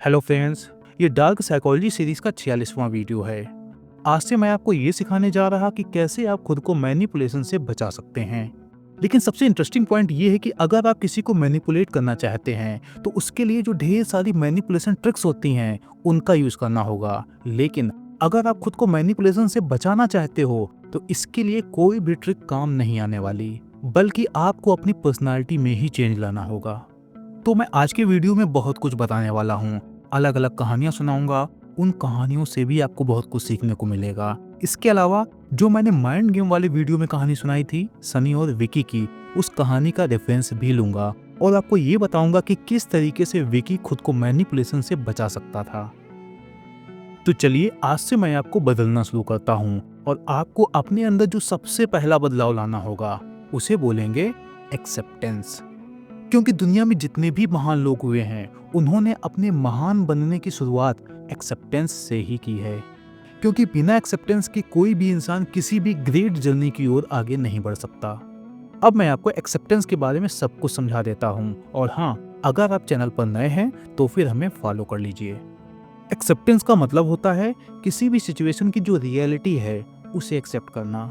Hello friends, ये dark psychology series का 46वां video है। आज से मैं आपको ये सिखाने जा रहा कि कैसे आप खुद को मैनिपुलेशन से बचा सकते हैं। लेकिन सबसे इंटरेस्टिंग पॉइंट ये है कि अगर आप किसी को मैनिपुलेट करना चाहते हैं तो उसके लिए जो ढेर सारी मैनिपुलेशन ट्रिक्स होती हैं उनका यूज करना होगा। लेकिन अगर आप खुद को मैनिपुलेशन से बचाना चाहते हो तो इसके लिए कोई भी ट्रिक काम नहीं आने वाली, बल्कि आपको अपनी पर्सनालिटी में ही चेंज लाना होगा। तो मैं आज के वीडियो में बहुत कुछ बताने वाला हूँ, अलग अलग कहानियां सुनाऊंगा। उन कहानियों से भी आपको बहुत कुछ सीखने को मिलेगा। इसके अलावा जो मैंने माइंड गेम वाले वीडियो में कहानी सुनाई थी सनी और विकी की, उस कहानी का रेफरेंस भी लूंगा और आपको ये बताऊंगा कि किस तरीके से विकी खुद को मैनिपुलेशन से बचा सकता था। तो चलिए आज से मैं आपको बदलना शुरू करता हूँ और आपको अपने अंदर जो सबसे पहला बदलाव लाना होगा उसे बोलेंगे एक्सेप्टेंस। क्योंकि दुनिया में जितने भी महान लोग हुए हैं उन्होंने अपने महान बनने की शुरुआत एक्सेप्टेंस से ही की है। क्योंकि बिना एक्सेप्टेंस के कोई भी इंसान किसी भी ग्रेट जर्नी की ओर आगे नहीं बढ़ सकता। अब मैं आपको एक्सेप्टेंस के बारे में सब कुछ समझा देता हूँ, और हाँ, अगर आप चैनल पर नए हैं तो फिर हमें फॉलो कर लीजिए। एक्सेप्टेंस का मतलब होता है किसी भी सिचुएशन की जो रियलिटी है उसे एक्सेप्ट करना,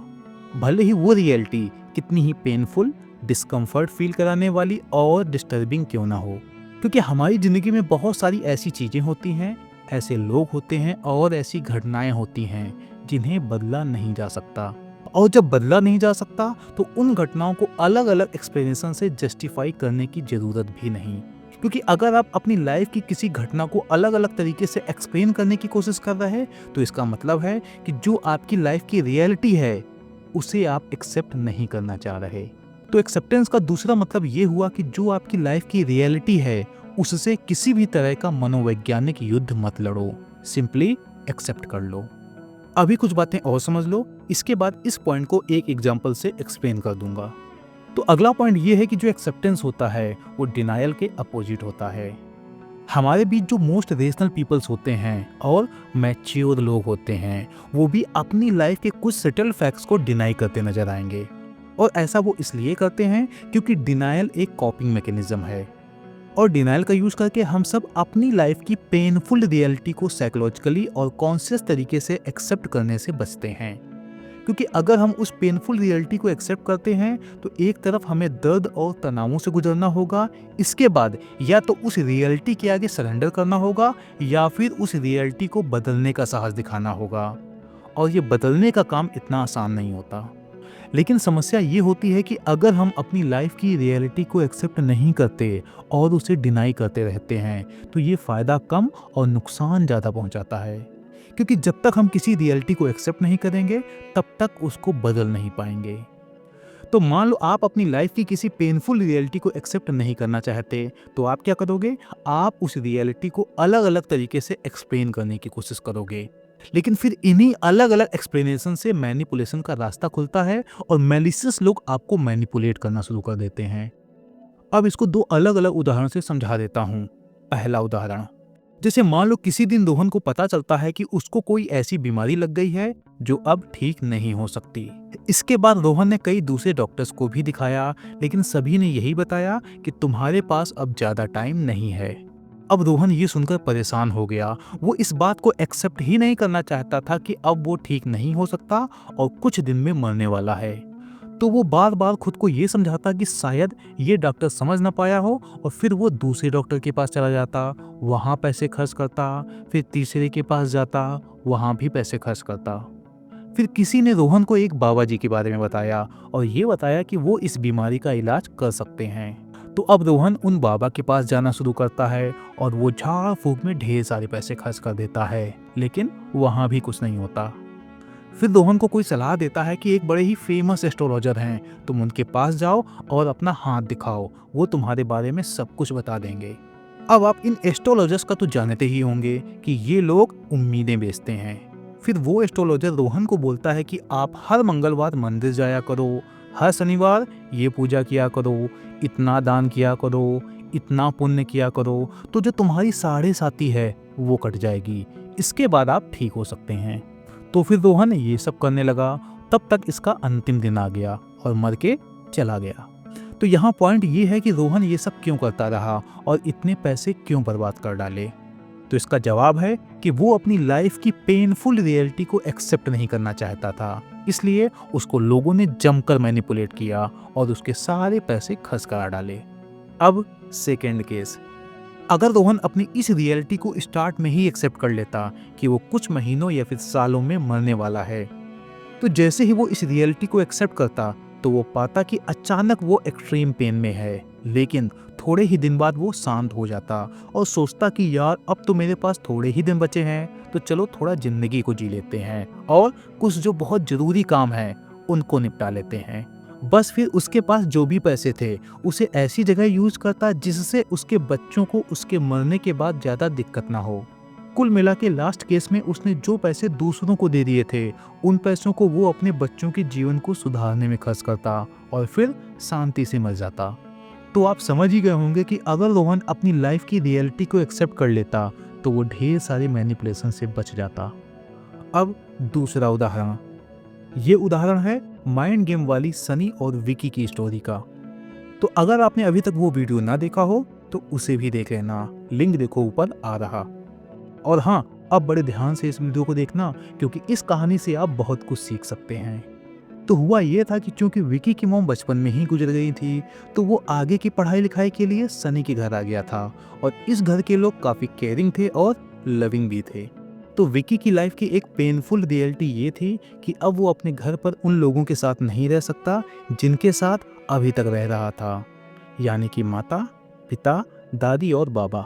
भले ही वो रियलिटी कितनी ही पेनफुल, डिस्कम्फर्ट फील कराने वाली और डिस्टर्बिंग क्यों ना हो। क्योंकि हमारी ज़िंदगी में बहुत सारी ऐसी चीज़ें होती हैं, ऐसे लोग होते हैं और ऐसी घटनाएं होती हैं जिन्हें बदला नहीं जा सकता। और जब बदला नहीं जा सकता तो उन घटनाओं को अलग अलग एक्सप्लेनेशन से जस्टिफाई करने की ज़रूरत भी नहीं। क्योंकि अगर आप अपनी लाइफ की किसी घटना को अलग अलग तरीके से एक्सप्लेन करने की कोशिश कर रहे हैं तो इसका मतलब है कि जो आपकी लाइफ की रियलिटी है उसे आप एक्सेप्ट नहीं करना चाह रहे। तो एक्सेप्टेंस का दूसरा मतलब ये हुआ कि जो आपकी लाइफ की रियलिटी है उससे किसी भी तरह का मनोवैज्ञानिक युद्ध मत लड़ो, सिंपली एक्सेप्ट कर लो। अभी कुछ बातें और समझ लो, इसके बाद इस पॉइंट को एक एग्जांपल से एक्सप्लेन कर दूंगा। तो अगला पॉइंट ये है कि जो एक्सेप्टेंस होता है वो डिनायल के अपोजिट होता है। हमारे बीच जो मोस्ट रेशनल पीपल्स होते हैं और मैच्योर लोग होते हैं वो भी अपनी लाइफ के कुछ सेटल फैक्ट्स को डिनाई करते नजर आएंगे। और ऐसा वो इसलिए करते हैं क्योंकि डिनायल एक कॉपिंग मैकेनिज्म है, और डिनायल का यूज करके हम सब अपनी लाइफ की पेनफुल रियलिटी को साइकोलॉजिकली और कॉन्शियस तरीके से एक्सेप्ट करने से बचते हैं। क्योंकि अगर हम उस पेनफुल रियलिटी को एक्सेप्ट करते हैं तो एक तरफ हमें दर्द और तनावों से गुजरना होगा, इसके बाद या तो उस रियलिटी के आगे सरेंडर करना होगा या फिर उस रियलिटी को बदलने का साहस दिखाना होगा। और ये बदलने का काम इतना आसान नहीं होता। लेकिन समस्या ये होती है कि अगर हम अपनी लाइफ की रियलिटी को एक्सेप्ट नहीं करते और उसे डिनाई करते रहते हैं तो ये फ़ायदा कम और नुकसान ज़्यादा पहुंचाता है। क्योंकि जब तक हम किसी रियलिटी को एक्सेप्ट नहीं करेंगे तब तक उसको बदल नहीं पाएंगे। तो मान लो आप अपनी लाइफ की किसी पेनफुल रियलिटी को एक्सेप्ट नहीं करना चाहते तो आप क्या करोगे? आप उस रियलिटी को अलग अलग तरीके से एक्सप्लेन करने की कोशिश करोगे। लेकिन फिर इन्हीं अलग अलग एक्सप्लेनेशन से मैनिपुलेशन का रास्ता खुलता है और मैलिशियस लोग आपको मैनिपुलेट करना शुरू कर देते हैं। अब इसको दो अलग अलग उदाहरण से समझा देता हूँ। पहला उदाहरण, जैसे मान लो किसी दिन रोहन को पता चलता है कि उसको कोई ऐसी बीमारी लग गई है जो अब ठीक नहीं हो सकती। इसके बाद रोहन ने कई दूसरे डॉक्टर्स को भी दिखाया, लेकिन सभी ने यही बताया कि तुम्हारे पास अब ज्यादा टाइम नहीं है। अब रोहन ये सुनकर परेशान हो गया। वो इस बात को एक्सेप्ट ही नहीं करना चाहता था कि अब वो ठीक नहीं हो सकता और कुछ दिन में मरने वाला है। तो वो बार बार खुद को ये समझाता कि शायद ये डॉक्टर समझ ना पाया हो, और फिर वो दूसरे डॉक्टर के पास चला जाता, वहाँ पैसे खर्च करता, फिर तीसरे के पास जाता, वहाँ भी पैसे खर्च करता। फिर किसी ने रोहन को एक बाबा जी के बारे में बताया और ये बताया कि वो इस बीमारी का इलाज कर सकते हैं। तो अब रोहन उन बाबा के पास जाना शुरू करता है और वो झाड़ फूक में ढेर सारे पैसे खर्च कर देता है, लेकिन वहाँ भी कुछ नहीं होता। फिर रोहन को कोई सलाह देता है कि एक बड़े ही फेमस एस्ट्रोलॉजर हैं, तुम उनके पास जाओ और अपना हाथ दिखाओ, वो तुम्हारे बारे में सब कुछ बता देंगे। अब आप इन एस्ट्रोलॉजर्स का तो जानते ही होंगे कि ये लोग उम्मीदें बेचते हैं। फिर वो एस्ट्रोलॉजर रोहन को बोलता है कि आप हर मंगलवार मंदिर जाया करो, हर शनिवार ये पूजा किया करो, इतना दान किया करो, इतना पुण्य किया करो, तो जो तुम्हारी साढ़े साती है वो कट जाएगी, इसके बाद आप ठीक हो सकते हैं। तो फिर रोहन ये सब करने लगा। तब तक इसका अंतिम दिन आ गया और मर के चला गया। तो यहाँ पॉइंट ये है कि रोहन ये सब क्यों करता रहा और इतने पैसे क्यों बर्बाद कर डाले। तो इसका जवाब है कि वो अपनी लाइफ की पेनफुल रियलिटी को एक्सेप्ट नहीं करना चाहता था, इसलिए उसको लोगों ने जमकर मैनिपुलेट किया और उसके सारे पैसे खर्च करा डाले। अब सेकेंड केस, अगर रोहन अपनी इस रियलिटी को स्टार्ट में ही एक्सेप्ट कर लेता कि वो कुछ महीनों या फिर सालों में मरने वाला है, तो जैसे ही वो इस रियलिटी को एक्सेप्ट करता तो वो पाता कि अचानक वो एक्सट्रीम पेन में है, लेकिन थोड़े ही दिन बाद वो शांत हो जाता और सोचता कि यार अब तो मेरे पास थोड़े ही दिन बचे हैं, तो चलो थोड़ा जिंदगी को जी लेते हैं और कुछ जो बहुत जरूरी काम है उनको निपटा लेते हैं। बस फिर उसके पास जो भी पैसे थे उसे ऐसी जगह यूज करता जिससे उसके बच्चों को उसके मरने के बाद ज्यादा दिक्कत ना हो। कुल मिला के लास्ट केस में उसने जो पैसे दूसरों को दे दिए थे उन पैसों को वो अपने बच्चों के जीवन को सुधारने में खर्च करता और फिर शांति से मर जाता। तो आप समझ ही गए होंगे कि अगर रोहन अपनी लाइफ की रियलिटी को एक्सेप्ट कर लेता तो वो ढेर सारे मैनिपुलेशन से बच जाता। अब दूसरा उदाहरण, ये उदाहरण है माइंड गेम वाली सनी और विकी की स्टोरी का। तो अगर आपने अभी तक वो वीडियो ना देखा हो तो उसे भी देख लेना, लिंक देखो ऊपर आ रहा। और हाँ, अब बड़े ध्यान से इस वीडियो को देखना क्योंकि इस कहानी से आप बहुत कुछ सीख सकते हैं। तो हुआ ये था कि चूंकि विकी की मॉम बचपन में ही गुजर गई थी तो वो आगे की पढ़ाई लिखाई के लिए सनी के घर आ गया था और इस घर के लोग काफ़ी केयरिंग थे और लविंग भी थे। तो विकी की लाइफ की एक पेनफुल रियलिटी ये थी कि अब वो अपने घर पर उन लोगों के साथ नहीं रह सकता जिनके साथ अभी तक रह रहा था, यानी कि माता, पिता, दादी और बाबा।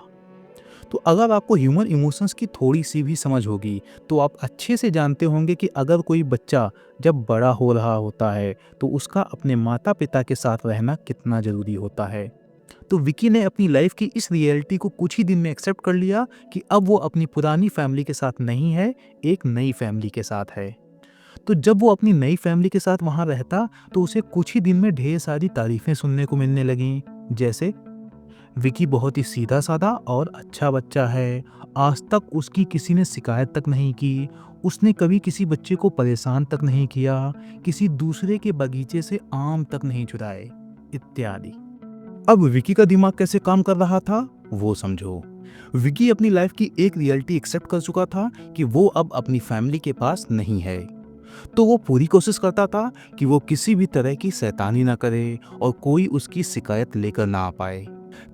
तो अगर आपको ह्यूमन इमोशंस की थोड़ी सी भी समझ होगी तो आप अच्छे से जानते होंगे कि अगर कोई बच्चा जब बड़ा हो रहा होता है तो उसका अपने माता पिता के साथ रहना कितना ज़रूरी होता है। तो विकी ने अपनी लाइफ की इस रियलिटी को कुछ ही दिन में एक्सेप्ट कर लिया कि अब वो अपनी पुरानी फैमिली के साथ नहीं है, एक नई फैमिली के साथ है। तो जब वो अपनी नई फैमिली के साथ वहाँ रहता तो उसे कुछ ही दिन में ढेर सारी तारीफ़ें सुनने को मिलने लगीं, जैसे विकी बहुत ही सीधा साधा और अच्छा बच्चा है, आज तक उसकी किसी ने शिकायत तक नहीं की, उसने कभी किसी बच्चे को परेशान तक नहीं किया, किसी दूसरे के बगीचे से आम तक नहीं चुराए, इत्यादि। अब विकी का दिमाग कैसे काम कर रहा था वो समझो। विकी अपनी लाइफ की एक रियलिटी एक्सेप्ट कर चुका था कि वो अब अपनी फैमिली के पास नहीं है, तो वो पूरी कोशिश करता था कि वो किसी भी तरह की शैतानी ना करे और कोई उसकी शिकायत लेकर ना आ पाए।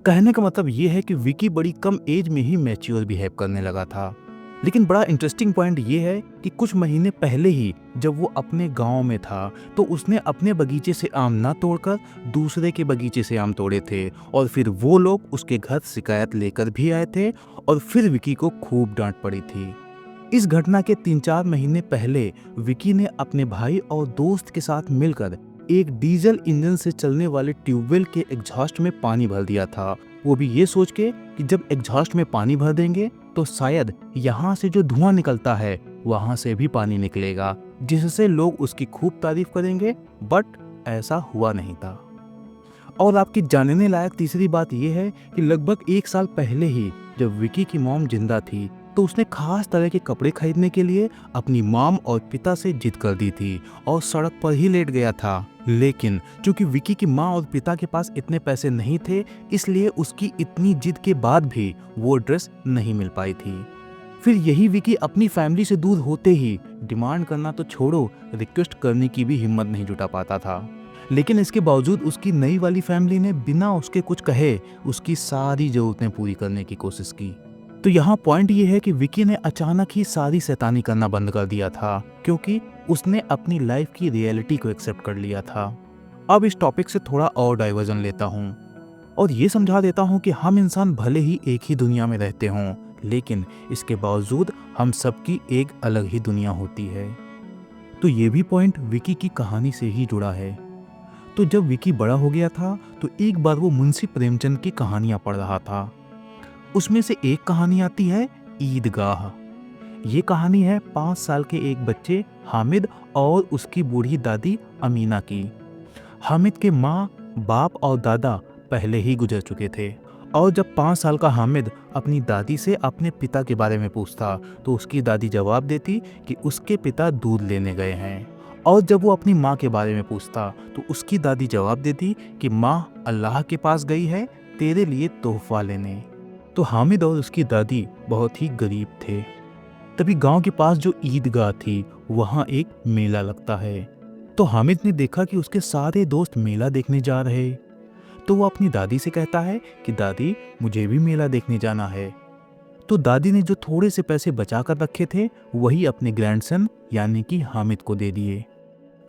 कहने का मतलब ये है कि विकी बड़ी कम एज में ही मैच्योर बिहेव करने लगा था। लेकिन बड़ा इंटरेस्टिंग पॉइंट ये है कि कुछ महीने पहले ही जब वो अपने गांव में था तो उसने अपने बगीचे से आम ना तोड़कर दूसरे के बगीचे से आम तोड़े थे और फिर वो लोग उसके घर शिकायत लेकर भी आए थे और फिर विकी को खूब डांट पड़ी थी। इस घटना के 3-4 महीने पहले विकी ने अपने भाई और दोस्त के साथ मिलकर एक डीजल इंजन से चलने वाले ट्यूबवेल के एग्जॉस्ट में पानी भर दिया था, वो भी ये सोच के कि जब एग्जॉस्ट में पानी भर देंगे तो शायद यहाँ से जो धुआं निकलता है वहाँ से भी पानी निकलेगा जिससे लोग उसकी खूब तारीफ करेंगे। बट ऐसा हुआ नहीं था। और आपकी जानने लायक तीसरी बात यह है कि लगभग 1 साल पहले ही जब विकी की मॉम जिंदा थी तो उसने खास तरह के कपड़े खरीदने के लिए अपनी मॉम और पिता से जिद कर दी थी और सड़क पर ही लेट गया था। लेकिन चूंकि विकी की माँ और पिता के पास इतने पैसे नहीं थे इसलिए उसकी इतनी जिद के बाद भी वो ड्रेस नहीं मिल पाई थी। फिर यही विकी अपनी फैमिली से दूर होते ही डिमांड करना तो छोड़ो, रिक्वेस्ट करने की भी हिम्मत नहीं जुटा पाता था। लेकिन इसके बावजूद उसकी नई वाली फैमिली ने बिना उसके कुछ कहे उसकी सारी जरूरतें पूरी करने की कोशिश की। तो यहाँ पॉइंट ये है कि विकी ने अचानक ही सारी शैतानी करना बंद कर दिया था क्योंकि उसने अपनी लाइफ की रियलिटी को एक्सेप्ट कर लिया था। अब इस टॉपिक से थोड़ा और डाइवर्जन लेता हूँ और ये समझा देता हूँ कि हम इंसान भले ही एक ही दुनिया में रहते हों लेकिन इसके बावजूद हम सबकी एक अलग ही दुनिया होती है। तो ये भी पॉइंट विकी की कहानी से ही जुड़ा है। तो जब विकी बड़ा हो गया था तो एक बार वो मुंशी प्रेमचंद की कहानियाँ पढ़ रहा था। उसमें से एक कहानी आती है ईदगाह। ये कहानी है 5 साल के एक बच्चे हामिद और उसकी बूढ़ी दादी अमीना की। हामिद के माँ, बाप और दादा पहले ही गुजर चुके थे और जब 5 साल का हामिद अपनी दादी से अपने पिता के बारे में पूछता तो उसकी दादी जवाब देती कि उसके पिता दूध लेने गए हैं। और जब वो अपनी माँ के बारे में पूछता तो उसकी दादी जवाब देती कि माँ अल्लाह के पास गई है तेरे लिए तोहफा लेने। तो हामिद और उसकी दादी बहुत ही गरीब थे। तभी गांव के पास जो ईदगाह थी वहां एक मेला लगता है। तो हामिद ने देखा कि उसके सारे दोस्त मेला देखने जा रहे। तो वो अपनी दादी से कहता है कि दादी, मुझे भी मेला देखने जाना है। तो दादी ने जो थोड़े से पैसे बचा कर रखे थे वही अपने ग्रैंडसन यानी कि हामिद को दे दिए।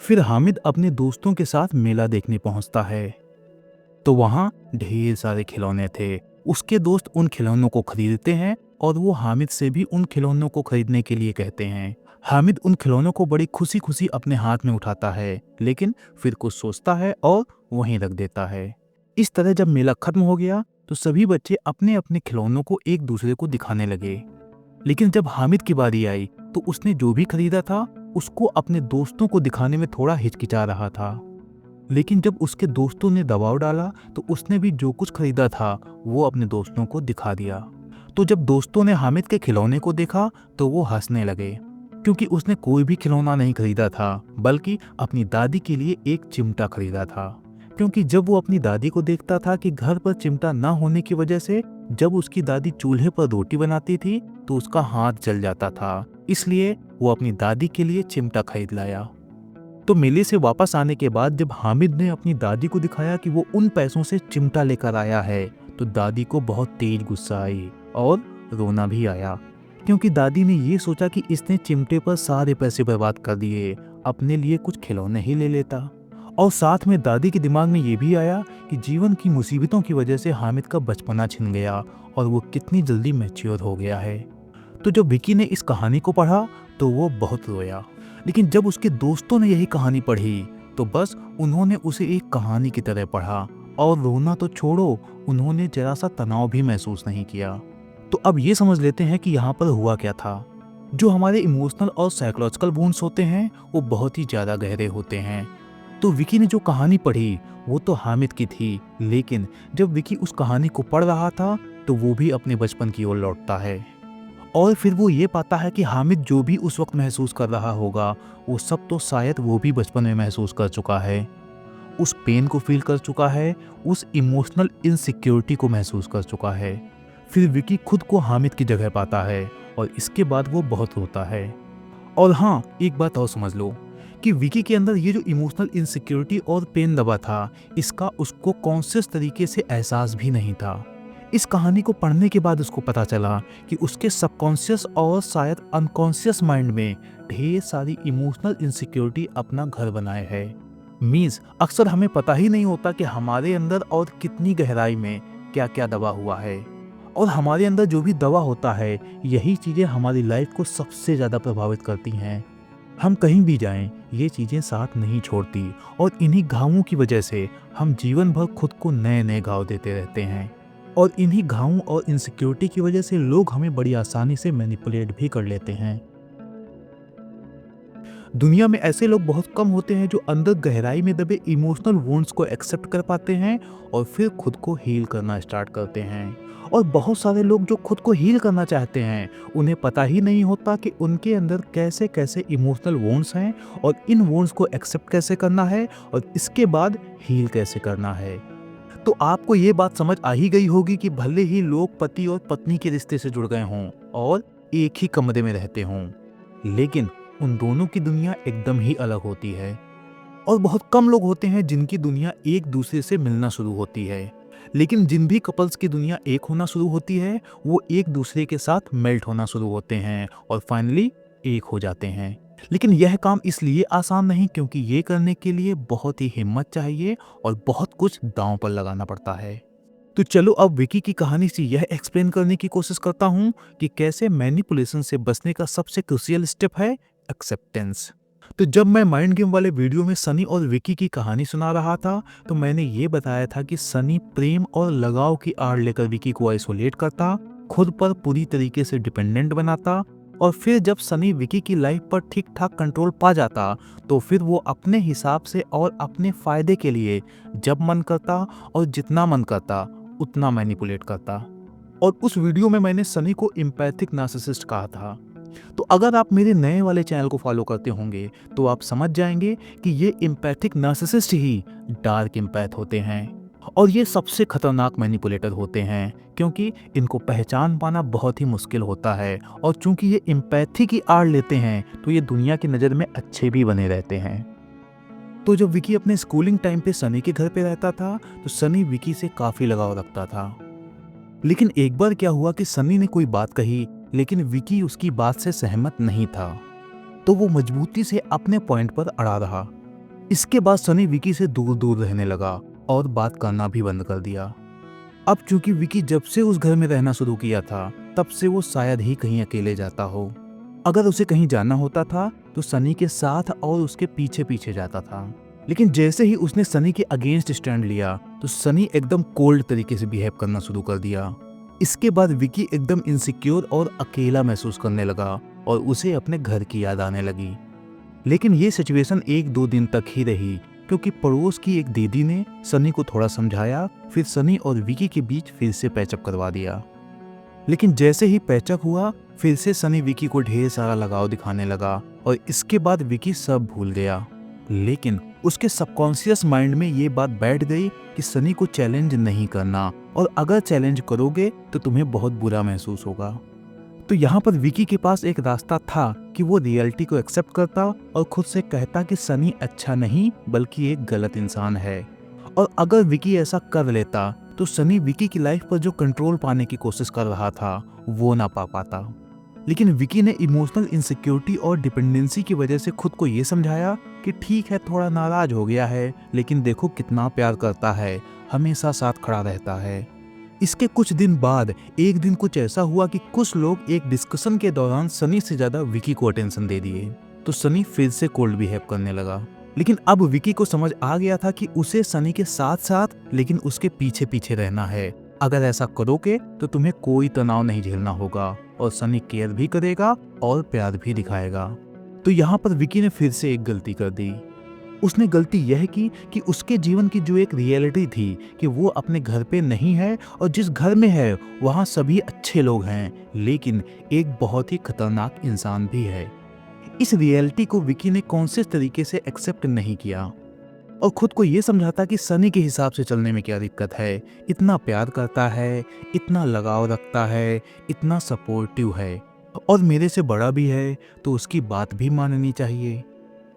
फिर हामिद अपने दोस्तों के साथ मेला देखने पहुंचता है। तो वहां ढेर सारे खिलौने थे। उसके दोस्त उन खिलौनों को खरीदते हैं और वो हामिद से भी उन खिलौनों को खरीदने के लिए कहते हैं। हामिद उन खिलौनों को बड़ी खुशी खुशी अपने हाथ में उठाता है, लेकिन फिर कुछ सोचता है और वहीं रख देता है। इस तरह जब मेला खत्म हो गया तो सभी बच्चे अपने अपने खिलौनों को एक दूसरे को दिखाने लगे। लेकिन जब हामिद की बारी आई तो उसने जो भी खरीदा था उसको अपने दोस्तों को दिखाने में थोड़ा हिचकिचा रहा था। लेकिन जब उसके दोस्तों ने दबाव डाला तो उसने भी जो कुछ खरीदा था वो अपने दोस्तों को दिखा दिया। तो जब दोस्तों ने हामिद के खिलौने को देखा तो वो हंसने लगे, क्योंकि उसने कोई भी खिलौना नहीं खरीदा था बल्कि अपनी दादी के लिए एक चिमटा खरीदा था। क्योंकि जब वो अपनी दादी को देखता था कि घर पर चिमटा ना होने की वजह से जब उसकी दादी चूल्हे पर रोटी बनाती थी तो उसका हाथ जल जाता था, इसलिए वो अपनी दादी के लिए चिमटा खरीद लाया। तो मेले से वापस आने के बाद जब हामिद ने अपनी दादी को दिखाया कि वो उन पैसों से चिमटा लेकर आया है तो दादी को बहुत तेज गुस्सा आई और रोना भी आया, क्योंकि दादी ने ये सोचा कि इसने चिमटे पर सारे पैसे बर्बाद कर दिए, अपने लिए कुछ खिलौने ही ले लेता। और साथ में दादी के दिमाग में ये भी आया कि जीवन की मुसीबतों की वजह से हामिद का बचपना छिन गया और वो कितनी जल्दी मैच्योर हो गया है। तो जब विकी ने इस कहानी को पढ़ा तो वो बहुत रोया। लेकिन जब उसके दोस्तों ने यही कहानी पढ़ी तो बस उन्होंने उसे एक कहानी की तरह पढ़ा और रोना तो छोड़ो, उन्होंने जरा सा तनाव भी महसूस नहीं किया। तो अब ये समझ लेते हैं कि यहाँ पर हुआ क्या था। जो हमारे इमोशनल और साइकोलॉजिकल वुंड्स होते हैं वो बहुत ही ज़्यादा गहरे होते हैं। तो विकी ने जो कहानी पढ़ी वो तो हामिद की थी, लेकिन जब विकी उस कहानी को पढ़ रहा था तो वो भी अपने बचपन की ओर लौटता है और फिर वो ये पाता है कि हामिद जो भी उस वक्त महसूस कर रहा होगा वो सब तो शायद वो भी बचपन में महसूस कर चुका है। उस पेन को फील कर चुका है, उस इमोशनल इनसिक्योरिटी को महसूस कर चुका है। फिर विकी खुद को हामिद की जगह पाता है और इसके बाद वो बहुत रोता है। और हाँ, एक बात और समझ लो कि विकी के अंदर ये जो इमोशनल इनसिक्योरिटी और पेन दबा था, इसका उसको कॉन्शियस तरीके से एहसास भी नहीं था। इस कहानी को पढ़ने के बाद उसको पता चला कि उसके सबकॉन्शियस और शायद अनकॉन्शियस माइंड में ढेर सारी इमोशनल इनसिक्योरिटी अपना घर बनाए है। मीन्स अक्सर हमें पता ही नहीं होता कि हमारे अंदर और कितनी गहराई में क्या क्या दबा हुआ है, और हमारे अंदर जो भी दबा होता है यही चीज़ें हमारी लाइफ को सबसे ज़्यादा प्रभावित करती हैं। हम कहीं भी जाएं ये चीज़ें साथ नहीं छोड़ती और इन्हीं घावों की वजह से हम जीवन भर खुद को नए नए घाव देते रहते हैं। और इन्हीं घावों और इनसिक्योरिटी की वजह से लोग हमें बड़ी आसानी से मैनिपुलेट भी कर लेते हैं। दुनिया में ऐसे लोग बहुत कम होते हैं जो अंदर गहराई में दबे इमोशनल वुंड्स को एक्सेप्ट कर पाते हैं और फिर खुद को हील करना स्टार्ट करते हैं। और बहुत सारे लोग जो खुद को हील करना चाहते हैं उन्हें पता ही नहीं होता कि उनके अंदर कैसे कैसे इमोशनल वुंड्स हैं और इन वुंड्स को एक्सेप्ट कैसे करना है और इसके बाद हील कैसे करना है। तो आपको ये बात समझ आ ही गई होगी कि भले ही लोग पति और पत्नी के रिश्ते से जुड़ गए हों और एक ही कमरे में रहते हों, लेकिन उन दोनों की दुनिया एकदम ही अलग होती है। और बहुत कम लोग होते हैं जिनकी दुनिया एक दूसरे से मिलना शुरू होती है, लेकिन जिन भी कपल्स की दुनिया एक होना शुरू होती है वो एक दूसरे के साथ मेल्ट होना शुरू होते हैं और फाइनली एक हो जाते हैं। लेकिन यह काम इसलिए आसान नहीं क्योंकि ये करने के लिए बहुत ही हिम्मत चाहिए और बहुत कुछ दांव पर लगाना पड़ता है। तो चलो अब विकी की कहानी से यह एक्सप्लेन करने की कोशिश करता हूँ कि कैसे मैनिपुलेशन से बचने का सबसे क्रूशियल स्टेप है एक्सेप्टेंस। तो जब मैं माइंड गेम वाले वीडियो में सनी और विकी की कहानी सुना रहा था तो मैंने ये बताया था कि सनी प्रेम और लगाव की आड़ लेकर विकी को आइसोलेट करता, खुद पर पूरी तरीके से डिपेंडेंट बनाता, और फिर जब सनी विकी की लाइफ पर ठीक ठाक कंट्रोल पा जाता तो फिर वो अपने हिसाब से और अपने फायदे के लिए जब मन करता और जितना मन करता उतना मैनिपुलेट करता। और उस वीडियो में मैंने सनी को एम्पैथिक नार्सिसिस्ट कहा था। तो अगर आप मेरे नए वाले चैनल को फॉलो करते होंगे तो आप समझ जाएंगे कि ये एम्पैथिक नार्सिसिस्ट ही डार्क एम्पैथ होते हैं। और ये सबसे खतरनाक मैनिपुलेटर होते हैं क्योंकि इनको पहचान पाना बहुत ही मुश्किल होता है और चूंकि ये एम्पैथी की आड़ लेते हैं तो ये दुनिया की नज़र में अच्छे भी बने रहते हैं। तो जब विकी अपने स्कूलिंग टाइम पे सनी के घर पे रहता था तो सनी विकी से काफ़ी लगाव रखता था। लेकिन एक बार क्या हुआ कि सनी ने कोई बात कही लेकिन विकी उसकी बात से सहमत नहीं था, तो वो मजबूती से अपने पॉइंट पर अड़ा रहा। इसके बाद सनी विकी से दूर दूर रहने लगा और बात करना भी बंद कर दिया। अब चूंकि विकी जब से उस घर में रहना शुरू किया था तब से वो शायद ही कहीं अकेले जाता हो। अगर उसे कहीं जाना होता था तो सनी के साथ और उसके पीछे पीछे जाता था। लेकिन जैसे ही उसने सनी के अगेंस्ट स्टैंड लिया तो सनी एकदम कोल्ड तरीके से बिहेव करना शुरू कर दिया। इसके बाद विकी एकदम इनसिक्योर और अकेला महसूस करने लगा और उसे अपने घर की याद आने लगी। लेकिन ये सिचुएशन 1-2 दिन तक ही रही क्योंकि पड़ोस की एक दीदी ने सनी को थोड़ा समझाया, फिर सनी और विकी के बीच फिर से पैचअप करवा दिया। लेकिन जैसे ही पैचअप हुआ फिर से सनी विकी को ढेर सारा लगाव दिखाने लगा और इसके बाद विकी सब भूल गया। लेकिन उसके सबकॉन्शियस माइंड में ये बात बैठ गई कि सनी को चैलेंज नहीं करना और अगर चैलेंज करोगे तो तुम्हें बहुत बुरा महसूस होगा। तो यहाँ पर विकी के पास एक रास्ता था कि वो रियलिटी को एक्सेप्ट करता और खुद से कहता कि सनी अच्छा नहीं बल्कि एक गलत इंसान है। और अगर विकी ऐसा कर लेता तो सनी विकी की लाइफ पर जो कंट्रोल पाने की कोशिश कर रहा था वो ना पा पाता। लेकिन विकी ने इमोशनल इनसिक्योरिटी और डिपेंडेंसी की वजह से खुद को ये समझाया कि ठीक है थोड़ा नाराज हो गया है लेकिन देखो कितना प्यार करता है, हमेशा साथ खड़ा रहता है। इसके कुछ दिन बाद एक दिन कुछ ऐसा हुआ कि कुछ लोग एक डिस्कशन के दौरान सनी से ज्यादा विकी को अटेंशन दे दिए, तो सनी फिर से कोल्ड बिहेव करने लगा। लेकिन अब विकी को समझ आ गया था कि उसे सनी के साथ साथ लेकिन उसके पीछे पीछे रहना है। अगर ऐसा करोगे तो तुम्हें कोई तनाव नहीं झेलना होगा और सनी केयर भी करेगा और प्यार भी दिखाएगा। तो यहाँ पर विकी ने फिर से एक गलती कर दी। उसने गलती यह की कि उसके जीवन की जो एक रियलिटी थी कि वो अपने घर पे नहीं है और जिस घर में है वहाँ सभी अच्छे लोग हैं लेकिन एक बहुत ही खतरनाक इंसान भी है। इस रियलिटी को विकी ने कॉन्शियस तरीके से एक्सेप्ट नहीं किया और खुद को ये समझाता कि सनी के हिसाब से चलने में क्या दिक्कत है, इतना प्यार करता है, इतना लगाव रखता है, इतना सपोर्टिव है और मेरे से बड़ा भी है तो उसकी बात भी माननी चाहिए।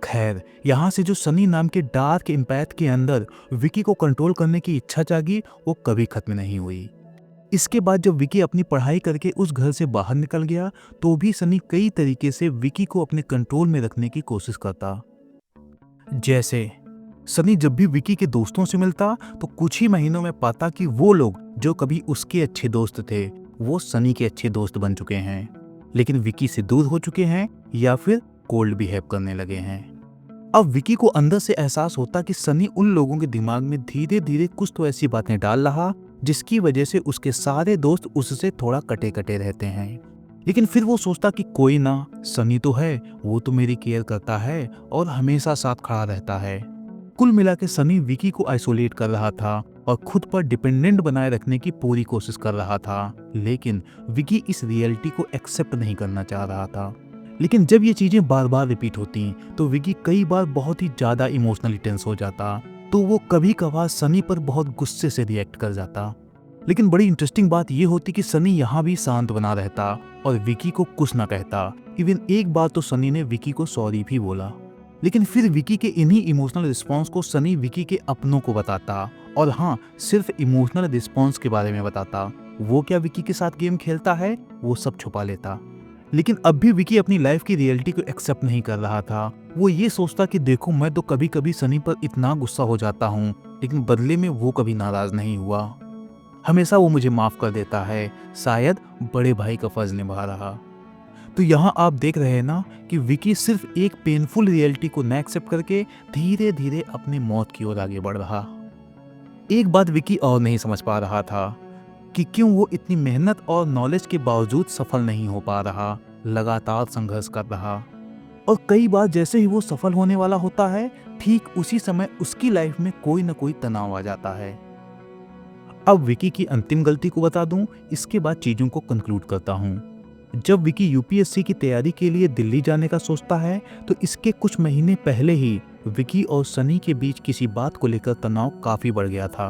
खैर, यहाँ से जो सनी नाम के डार्क एम्पैथ के अंदर विकी को कंट्रोल करने की इच्छा जागी वो कभी खत्म नहीं हुई। इसके बाद जब विकी अपनी पढ़ाई करके उस घर से बाहर निकल गया तो भी सनी कई तरीके से विकी को अपने कंट्रोल में रखने की कोशिश करता। जैसे सनी जब भी विकी के दोस्तों से मिलता तो कुछ ही महीनों में पाता कि वो लोग जो कभी उसके अच्छे दोस्त थे वो सनी के अच्छे दोस्त बन चुके हैं, लेकिन विकी से दूर हो चुके हैं या फिर कोल्ड बिहेव करने लगे हैं। अब विकी को अंदर से एहसास होता कि सनी उन लोगों के दिमाग में धीरे धीरे कुछ तो ऐसी बातें डाल रहा जिसकी वजह से उसके सारे दोस्त उससे थोड़ा कटे कटे रहते हैं। लेकिन फिर वो सोचता कि कोई ना, सनी तो है, वो तो मेरी केयर करता है और हमेशा साथ खड़ा रहता है। कुल मिला के सनी विकी को आइसोलेट कर रहा था और खुद पर डिपेंडेंट बनाए रखने की पूरी कोशिश कर रहा था, लेकिन विकी इस रियलिटी को एक्सेप्ट नहीं करना चाह रहा था। लेकिन जब ये चीजें बार बार रिपीट होती तो विकी कई बार बहुत ही ज्यादा इमोशनली टेंस हो जाता, तो वो कभी कभार सनी पर बहुत गुस्से से रिएक्ट कर जाता। लेकिन बड़ी इंटरेस्टिंग बात ये होती कि सनी यहाँ भी शांत बना रहता और विकी को कुछ ना कहता। इवन एक बार तो सनी ने विकी को सॉरी भी बोला। लेकिन फिर विकी के इन्हीं इमोशनल रिस्पॉन्स को सनी विकी के अपनों को बताता और हाँ, सिर्फ इमोशनल रिस्पॉन्स के बारे में बताता। वो क्या विकी के साथ गेम खेलता है वो सब छुपा लेता। लेकिन अब भी विकी अपनी लाइफ की रियलिटी को एक्सेप्ट नहीं कर रहा था। वो ये सोचता कि देखो मैं तो कभी कभी सनी पर इतना गुस्सा हो जाता हूँ लेकिन बदले में वो कभी नाराज नहीं हुआ, हमेशा वो मुझे माफ कर देता है, शायद बड़े भाई का फर्ज निभा रहा। तो यहाँ आप देख रहे हैं ना कि विकी सिर्फ एक पेनफुल रियलिटी को न एक्सेप्ट करके धीरे धीरे अपनी मौत की ओर आगे बढ़ रहा। एक बात विकी और नहीं समझ पा रहा था कि क्यों वो इतनी मेहनत और नॉलेज के बावजूद सफल नहीं हो पा रहा, लगातार संघर्ष कर रहा। और कई बार जैसे ही वो सफल होने वाला होता है ठीक उसी समय उसकी लाइफ में कोई ना कोई तनाव आ जाता है। अब विकी की अंतिम गलती को बता दूं, इसके बाद चीजों को कंक्लूड करता हूँ। जब विकी यूपीएससी की तैयारी के लिए दिल्ली जाने का सोचता है तो इसके कुछ महीने पहले ही विकी और सनी के बीच किसी बात को लेकर तनाव काफी बढ़ गया था।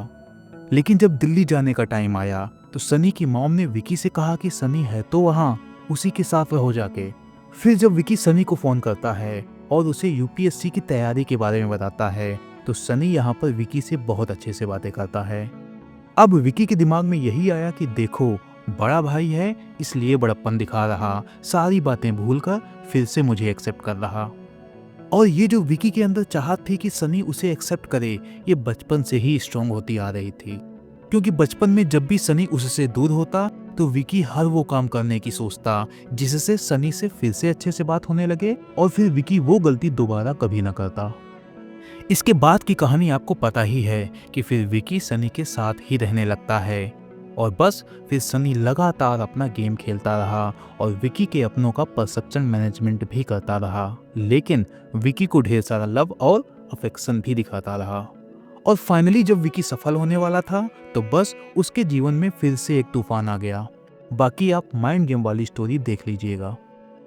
लेकिन जब दिल्ली जाने का टाइम आया तो सनी की मॉम ने विकी से कहा कि सनी है तो वहाँ, उसी के साथ रहो जाके। फिर जब विकी सनी को फोन करता है और उसे यूपीएससी की तैयारी के बारे में बताता है तो सनी यहाँ पर विकी से बहुत अच्छे से बातें करता है। अब विकी के दिमाग में यही आया कि देखो, बड़ा भाई है इसलिए बड़प्पन दिखा रहा, सारी बातें भूलकर फिर से मुझे एक्सेप्ट कर रहा। और ये जो विकी के अंदर चाहत थी कि सनी उसे एक्सेप्ट करे, ये बचपन से ही स्ट्रांग होती आ रही थी। क्योंकि बचपन में जब भी सनी उससे दूर होता तो विकी हर वो काम करने की सोचता जिससे सनी से फिर से अच्छे से बात होने लगे और फिर विकी वो गलती दोबारा कभी ना करता। इसके बाद की कहानी आपको पता ही है कि फिर विकी सनी के साथ ही रहने लगता है और बस फिर सनी लगातार अपना गेम खेलता रहा और विकी के अपनों का परसेप्शन मैनेजमेंट भी करता रहा, लेकिन विकी को ढेर सारा लव और अफेक्शन भी दिखाता रहा। और फाइनली जब विकी सफल होने वाला था तो बस उसके जीवन में फिर से एक तूफान आ गया। बाकी आप माइंड गेम वाली स्टोरी देख लीजिएगा।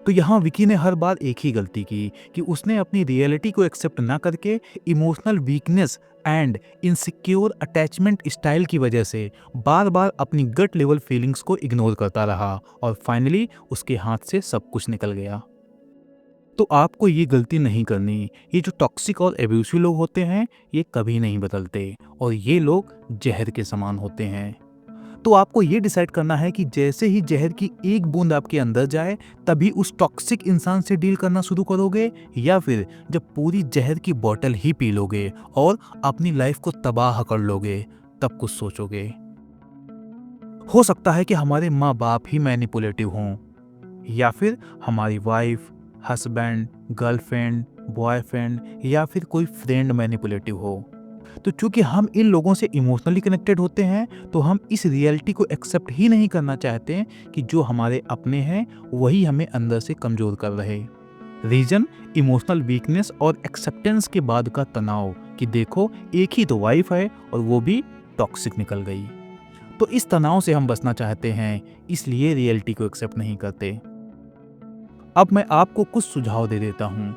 तो यहाँ विकी ने हर बार एक ही गलती की कि उसने अपनी रियलिटी को एक्सेप्ट ना करके emotional weakness and insecure attachment style की वजह से बार बार अपनी गट लेवल फीलिंग्स को इग्नोर करता रहा और फाइनली उसके हाथ से सब कुछ निकल गया। तो आपको ये गलती नहीं करनी। ये जो टॉक्सिक और एब्यूसिव लोग होते हैं ये कभी नहीं बदलते और ये लोग जहर के समान होते हैं। तो आपको ये डिसाइड करना है कि जैसे ही जहर की एक बूंद आपके अंदर जाए तभी उस टॉक्सिक इंसान से डील करना शुरू करोगे, या फिर जब पूरी जहर की बोतल ही पी लोगे और अपनी लाइफ को तबाह कर लोगे तब कुछ सोचोगे। हो सकता है कि हमारे माँ बाप ही मैनिपुलेटिव हों, या फिर हमारी वाइफ, हस्बैंड, गर्लफ्रेंड, बॉयफ्रेंड या फिर कोई फ्रेंड मैनिपुलेटिव हो। तो चूंकि हम इन लोगों से इमोशनली कनेक्टेड होते हैं तो हम इस रियलिटी को एक्सेप्ट ही नहीं करना चाहते कि जो हमारे अपने हैं वही हमें अंदर से कमजोर कर रहे। रीजन इमोशनल वीकनेस और एक्सेप्टेंस के बाद का तनाव कि देखो एक ही तो वाइफ है और वो भी टॉक्सिक निकल गई। तो इस तनाव से हम बचना चाहते हैं, इसलिए रियलिटी को एक्सेप्ट नहीं करते। अब मैं आपको कुछ सुझाव दे देता हूँ।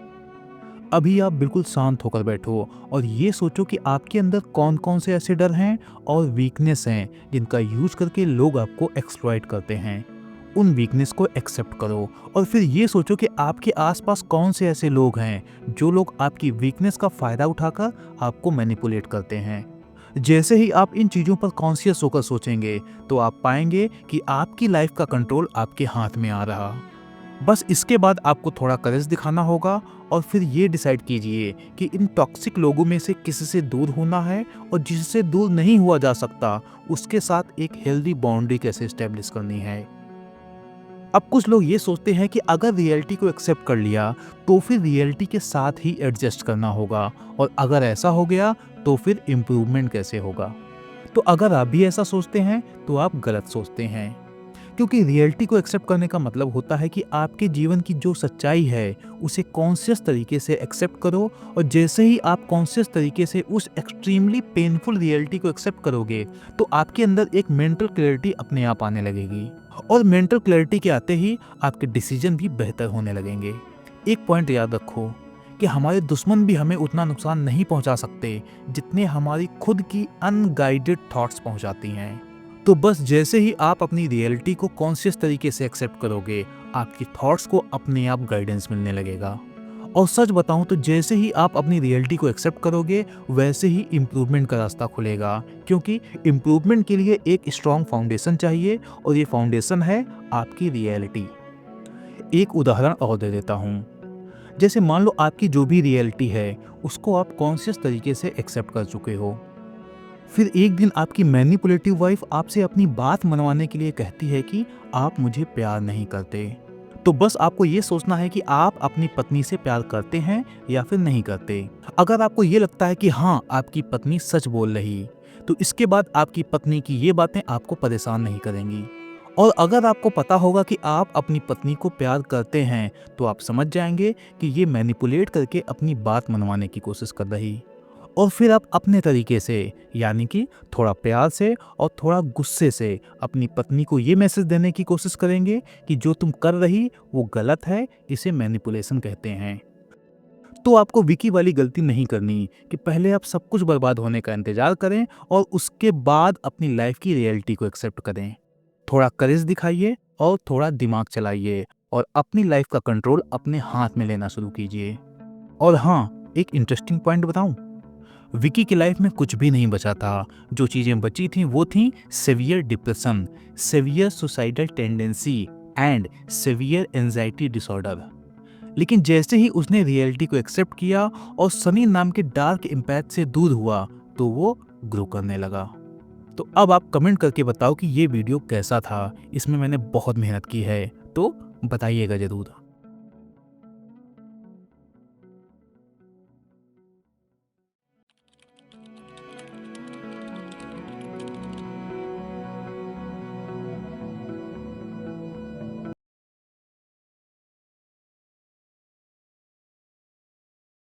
अभी आप बिल्कुल शांत होकर बैठो और ये सोचो कि आपके अंदर कौन कौन से ऐसे डर हैं और वीकनेस हैं जिनका यूज करके लोग आपको एक्सप्लॉइट करते हैं। उन वीकनेस को एक्सेप्ट करो और फिर ये सोचो कि आपके आसपास कौन से ऐसे लोग हैं जो लोग आपकी वीकनेस का फ़ायदा उठाकर आपको मैनिपुलेट करते हैं। जैसे ही आप इन चीज़ों पर कॉन्शियस होकर सोचेंगे तो आप पाएंगे कि आपकी लाइफ का कंट्रोल आपके हाथ में आ रहा। बस इसके बाद आपको थोड़ा करेज दिखाना होगा और फिर ये डिसाइड कीजिए कि इन टॉक्सिक लोगों में से किससे दूर होना है और जिससे दूर नहीं हुआ जा सकता उसके साथ एक हेल्दी बाउंड्री कैसे एस्टेब्लिश करनी है। अब कुछ लोग ये सोचते हैं कि अगर रियलिटी को एक्सेप्ट कर लिया तो फिर रियलिटी के साथ ही एडजस्ट करना होगा, और अगर ऐसा हो गया तो फिर इम्प्रूवमेंट कैसे होगा। तो अगर आप भी ऐसा सोचते हैं तो आप गलत सोचते हैं, क्योंकि रियलिटी को एक्सेप्ट करने का मतलब होता है कि आपके जीवन की जो सच्चाई है उसे कॉन्शियस तरीके से एक्सेप्ट करो, और जैसे ही आप कॉन्शियस तरीके से उस एक्सट्रीमली पेनफुल रियलिटी को एक्सेप्ट करोगे तो आपके अंदर एक मेंटल क्लैरिटी अपने आप आने लगेगी, और मेंटल क्लैरिटी के आते ही आपके डिसीजन भी बेहतर होने लगेंगे। एक पॉइंट याद रखो कि हमारे दुश्मन भी हमें उतना नुकसान नहीं पहुंचा सकते जितने हमारी खुद की अनगाइडेड थॉट्स पहुंचाती हैं। तो बस जैसे ही आप अपनी रियलिटी को कॉन्शियस तरीके से एक्सेप्ट करोगे आपकी थॉट्स को अपने आप गाइडेंस मिलने लगेगा। और सच बताऊं तो जैसे ही आप अपनी रियलिटी को एक्सेप्ट करोगे वैसे ही इम्प्रूवमेंट का रास्ता खुलेगा, क्योंकि इम्प्रूवमेंट के लिए एक स्ट्रॉन्ग फाउंडेशन चाहिए और ये फाउंडेशन है आपकी रियलिटी। एक उदाहरण और दे देता हूँ। जैसे मान लो आपकी जो भी रियलिटी है उसको आप कॉन्शियस तरीके से एक्सेप्ट कर चुके हो, फिर एक दिन आपकी मैनिपुलेटिव वाइफ आपसे अपनी बात मनवाने के लिए कहती है कि आप मुझे प्यार नहीं करते। तो बस आपको ये सोचना है कि आप अपनी पत्नी से प्यार करते हैं या फिर नहीं करते। अगर आपको ये लगता है कि हाँ आपकी पत्नी सच बोल रही, तो इसके बाद आपकी पत्नी की ये बातें आपको परेशान नहीं करेंगी। और अगर आपको पता होगा कि आप अपनी पत्नी को प्यार करते हैं तो आप समझ जाएंगे कि ये मैनिपुलेट करके अपनी बात मनवाने की कोशिश कर रही। और फिर आप अपने तरीके से यानी कि थोड़ा प्यार से और थोड़ा गुस्से से अपनी पत्नी को ये मैसेज देने की कोशिश करेंगे कि जो तुम कर रही वो गलत है, इसे मैनिपुलेशन कहते हैं। तो आपको विकी वाली गलती नहीं करनी कि पहले आप सब कुछ बर्बाद होने का इंतजार करें और उसके बाद अपनी लाइफ की रियलिटी को एक्सेप्ट करें। थोड़ा करेज दिखाइए और थोड़ा दिमाग चलाइए और अपनी लाइफ का कंट्रोल अपने हाथ में लेना शुरू कीजिए। और हाँ, एक इंटरेस्टिंग पॉइंट बताऊं, विकी की लाइफ में कुछ भी नहीं बचा था। जो चीजें बची थी वो थी severe depression, severe suicidal tendency and severe anxiety disorder. लेकिन जैसे ही उसने रियलिटी को एक्सेप्ट किया और सनी नाम के डार्क इम्पैक्ट से दूर हुआ तो वो ग्रो करने लगा। तो अब आप कमेंट करके बताओ कि ये वीडियो कैसा था। इसमें मैंने बहुत मेहनत की है, तो बताइएगा ज़रूर।